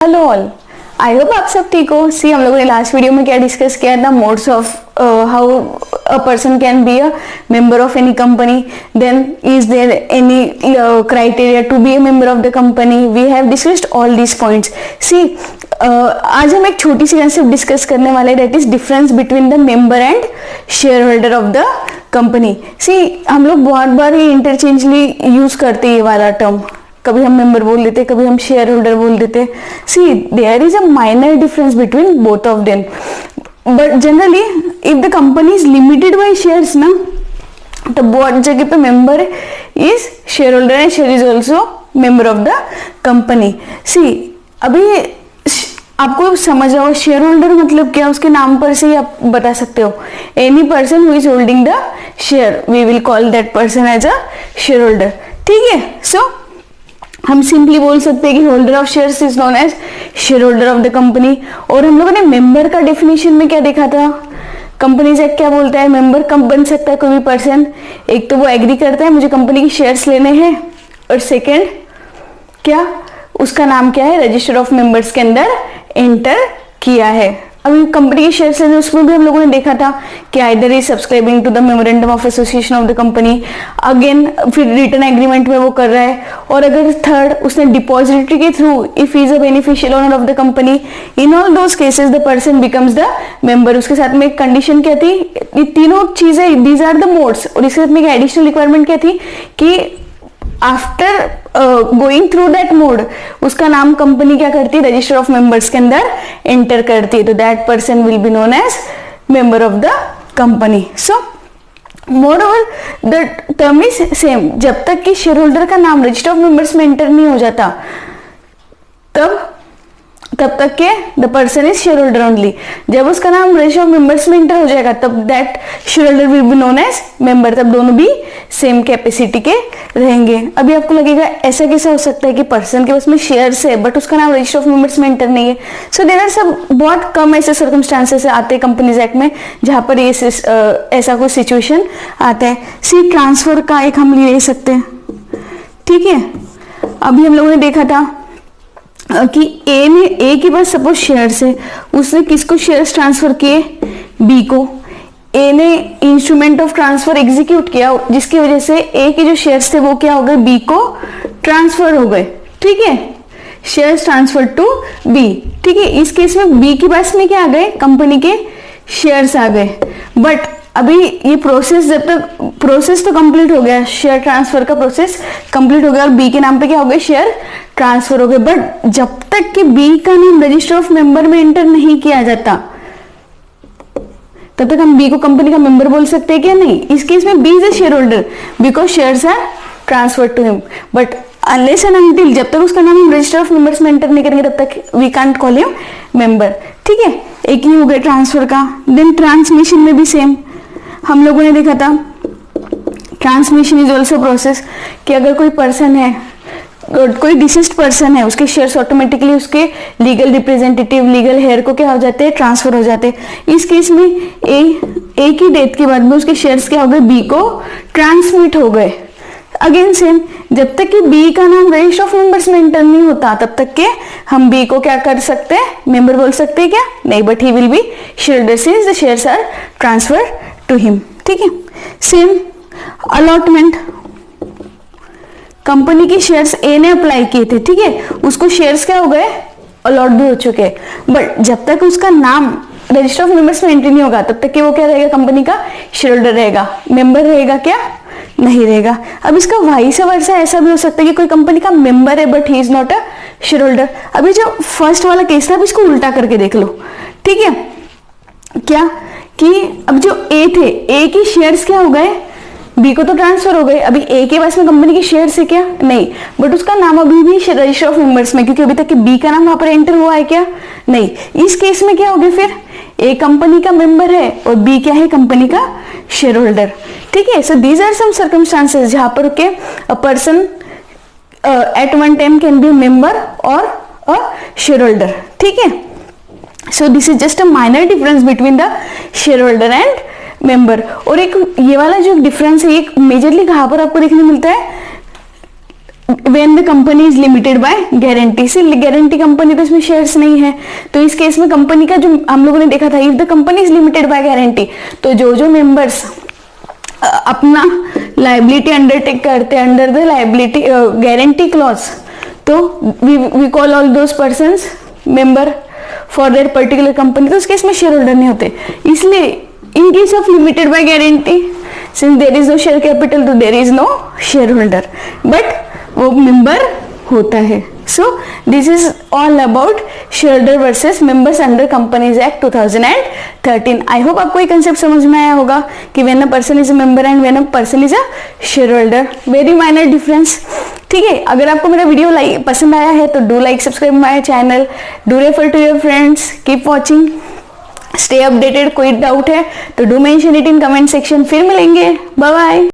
Hello all, I hope आप सब ठीक हो। सी हम लोगों ने लास्ट वीडियो में क्या डिस्कस किया था, modes of how a person can be a member of any company, then is there any criteria to be a member of the company. We have discussed all these points. See आज हम एक छोटी सी concept discuss करने वाले हैं, that is difference between the member and share holder of the company. See हम लोग बहुत बार ही इंटरचेंजली यूज करते हैं ये वाला टर्म, कभी हम मेंबर बोल देते, कभी हम शेयर होल्डर बोल देते। See there is a minor difference between both of them, but generally if the company is limited by shares ना, तो बहुत जगह पे member is share holder and share is also member of the company. See अभी आपको समझ रहा हो शेयर होल्डर मतलब क्या, उसके नाम पर से ही आप बता सकते हो। Any person who is holding the share, we will call that person as a shareholder. ठीक है, सो हम सिंपली बोल सकते हैं कि holder of shares is known as share holder of the company. और हम लोगों ने मेंबर का डेफिनेशन में क्या देखा था, कंपनीज एक्ट क्या बोलता है, मेंबर कब बन सकता है कोई भी पर्सन, एक तो वो एग्री करता है मुझे कंपनी की शेयर्स लेने हैं, और सेकेंड क्या, उसका नाम क्या है, रजिस्टर ऑफ मेंबर्स के अंदर एंटर किया है। अभी कंपनी के शेयर्स लेने, उसमें भी हम लोगों ने देखा था कि either is subscribing to the memorandum of association of the company, again फिर रिटर्न एग्रीमेंट में वो कर रहा है, और अगर थर्ड उसने डिपॉजिटरी के through if is a beneficial owner of the company, in all those cases the person becomes the member. उसके साथ में एक कंडीशन क्या थी, ये तीनों चीजें दीज आर द मोड्स, और इसके साथ में एक एडिशनल रिक्वायरमेंट क्या थी कि after going through that mode उसका नाम कंपनी क्या करती है, रजिस्टर ऑफ मेंबर्स के अंदर एंटर करती है, तो that person will be known as member of the company. So moreover the term is same, जब तक कि शेयर होल्डर का नाम रजिस्टर ऑफ मेंबर्स में एंटर नहीं हो जाता तब तक के the person is share holder only. जब उसका नाम रजिस्टर ऑफ मेंबर्स में एंटर हो जाएगा तब that share holder will be known as member, तब दोनों भी सेम कैपेसिटी के रहेंगे। अभी आपको लगेगा ऐसा कैसा हो सकता है कि पर्सन के पास में शेयर्स है बट उसका नाम रजिस्टर ऑफ मेंबर्स में एंटर नहीं है। सो देयर आर सब बहुत कम ऐसे सर्कमस्टांसेस आते हैं कंपनीज एक्ट में जहां पर ये ऐसा कोई सिचुएशन आता है। सी ट्रांसफर का एक हम ले सकते हैं, ठीक है। अभी हम लोगों ने देखा था कि ए के पास सपोज शेयर्स है, उसने किसको शेयर्स ट्रांसफर किए, बी को। ए ने इंस्ट्रूमेंट ऑफ ट्रांसफर एग्जीक्यूट किया जिसकी वजह से ए के जो शेयर्स थे वो क्या हो गए, बी को ट्रांसफर हो गए, ठीक है, शेयर्स ट्रांसफर टू बी। ठीक है, इस केस में बी के पास में क्या आ गए, कंपनी के शेयर्स आ गए। बट अभी ये प्रोसेस, जब तक प्रोसेस तो कंप्लीट हो गया, शेयर ट्रांसफर का प्रोसेस कंप्लीट हो गया और बी के नाम पे क्या हो गए, शेयर ट्रांसफर हो गए, बट जब तक कि बी का नाम रजिस्टर ऑफ मेंबर में एंटर नहीं किया जाता तब तक हम बी को कंपनी का मेंबर बोल सकते हैं क्या, नहीं। इस केस में B is a shareholder because shares are transfer to him, but unless and until जब तक उसका नाम हम रजिस्टर ऑफ मेंबर्स में एंटर नहीं करेंगे तब तक we can't call him member. ठीक है, एक ही हो गया ट्रांसफर का। देन ट्रांसमिशन में भी सेम हम लोगों ने देखा था, ट्रांसमिशन इज ऑल्सो प्रोसेस कि अगर कोई पर्सन है, कोई डिसीज्ड पर्सन है, उसके शेयर्स ऑटोमेटिकली उसके लीगल रिप्रेजेंटेटिव, लीगल हेयर को क्या हो जाते हैं, ट्रांसफर हो जाते हैं। इस केस में ए की डेथ के बाद में उसके शेयर्स क्या हो गए, बी को ट्रांसमिट हो गए। अगेन सेम, जब तक कि बी का नाम रजिस्टर ऑफ मेंबर्स में एंटर नहीं होता तब तक के हम बी को क्या कर सकते हैं, मेंबर बोल सकते हैं क्या, नहीं, but he will be shareholder since the shares are transfer to him. ठीक है, सेम अलॉटमेंट, कंपनी के शेयर्स ए ने अप्लाई किए थे, ठीक है, उसको शेयर्स क्या हो गए, अलॉट भी हो चुके, बट जब तक उसका नाम रजिस्टर ऑफ मेंबर्स में एंट्री नहीं होगा तब तक कि वो क्या रहेगा, कंपनी का शेयर होल्डर रहेगा, मेंबर रहेगा क्या, नहीं रहेगा। अब इसका वाइस वर्सा ऐसा भी हो सकता है कि कोई कंपनी का मेंबर है but he is not a share holder. अभी जो फर्स्ट वाला केस था, अब इसको उल्टा करके देख लो, ठीक है, क्या कि अब जो ए थे, ए की शेयर्स क्या हो गए, बी को तो ट्रांसफर हो गए, अभी ए के पास में कंपनी के शेयर है क्या, नहीं, बट उसका नाम अभी भी रजिस्टर ऑफ मेंबर्स में, क्योंकि अभी तक कि बी का नाम वहां पर एंटर हुआ है क्या, नहीं। इस केस में क्या हो गया, फिर ए कंपनी का मेंबर है और बी क्या है, कंपनी का शेयर होल्डर। ठीक है, so these are some circumstances जहां पर के a person at one time can be member और अ शेयर होल्डर। ठीक है, so this is just a minor difference between the share holder and member. और एक ये वाला जो डिफरेंस है, एक मेजरली कहां पर आपको देखने मिलता है, when the company is limited by guarantee, से गारंटी कंपनी तो इसमें शेयर्स नहीं है, तो इस केस में कंपनी का जो हम लोगों ने देखा था, if the company is limited by guarantee, तो जो मेंबर्स अपना लाइबिलिटी अंडरटेक करते हैं under the liability guarantee clause, तो we call all those persons member for that particular company, तो उस केस में शेयर होल्डर नहीं होते। इसलिए in case of limited by guarantee, since there is no share capital, तो there is no share holder, but वो member होता है। So this is all about share holder versus members under companies act 2013। I hope आपको ये concept समझ में आया होगा कि when a person is a member and when a person is a share holder, very minor difference. ठीक है, अगर आपको मेरा वीडियो पसंद आया है तो do like, subscribe my channel, do refer to your friends, keep watching, stay updated. कोई डाउट है तो do mention it in comment section. फिर मिलेंगे, बाय बाय।